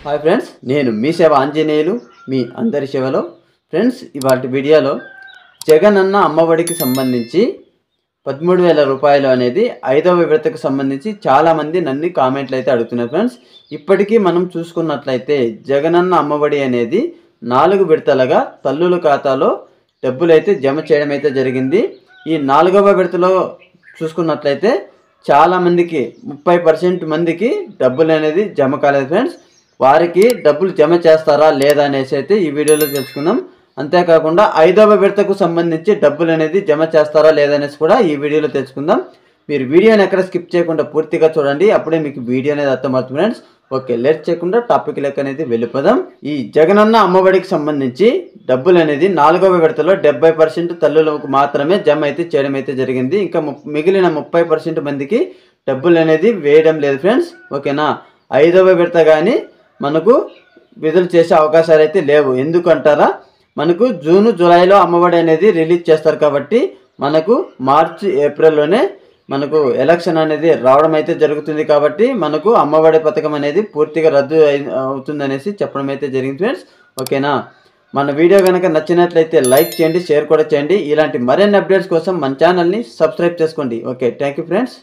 Hi friends, నేను మీ సేవ ఆంజనేయులు, మీ అందరి సేవలో. ఫ్రెండ్స్, ఇవాటి వీడియోలో జగనన్న అమ్మఒడికి సంబంధించి 13,000 రూపాయలు అనేది 5వ విడతకు సంబంధించి చాలామంది నన్ను కామెంట్లు అయితే అడుగుతున్నారు. ఫ్రెండ్స్, ఇప్పటికీ మనం చూసుకున్నట్లయితే జగనన్న అమ్మఒడి అనేది 4 విడతలుగా తల్లుల ఖాతాలో డబ్బులు అయితే జమ చేయడం అయితే జరిగింది. ఈ 4వ విడతలో చూసుకున్నట్లయితే చాలామందికి 30% మందికి డబ్బులు అనేది జమ కాలేదు. ఫ్రెండ్స్, వారికి డబ్బులు జమ చేస్తారా లేదా అనేసి అయితే ఈ వీడియోలో తెలుసుకుందాం. అంతేకాకుండా 5వ విడతకు సంబంధించి డబ్బులు అనేది జమ చేస్తారా లేదనేసి కూడా ఈ వీడియోలో తెలుసుకుందాం. మీరు వీడియోని ఎక్కడ స్కిప్ చేయకుండా పూర్తిగా చూడండి, అప్పుడే మీకు వీడియో అనేది అర్థమవుతుంది. ఫ్రెండ్స్, ఓకే, లేట్ చేయకుండా టాపిక్ లెక్క అనేది వెళ్ళిపోదాం. ఈ జగనన్న అమ్మఒడికి సంబంధించి డబ్బులు అనేది 4వ విడతలో 70% తల్లులకు మాత్రమే జమ అయితే చేయడం అయితే జరిగింది. ఇంకా మిగిలిన 30% మందికి డబ్బులు అనేది వేయడం లేదు. ఫ్రెండ్స్, ఓకేనా. 5వ విడత కానీ మనకు విడుదల చేసే అవకాశాలు అయితే లేవు. ఎందుకంటారా, మనకు జూన్ జూలైలో అమ్మఒడి అనేది రిలీజ్ చేస్తారు కాబట్టి మనకు మార్చి ఏప్రిల్లోనే మనకు ఎలక్షన్ అనేది రావడం అయితే జరుగుతుంది. కాబట్టి మనకు అమ్మఒడి పథకం అనేది పూర్తిగా రద్దు అవుతుందనేసి చెప్పడం అయితే జరిగింది. ఫ్రెండ్స్, ఓకేనా. మన వీడియో కనుక నచ్చినట్లయితే లైక్ చేయండి, షేర్ కూడా చేయండి. ఇలాంటి మరిన్ని అప్డేట్స్ కోసం మన ఛానల్ని సబ్స్క్రైబ్ చేసుకోండి. Okay, thank you friends.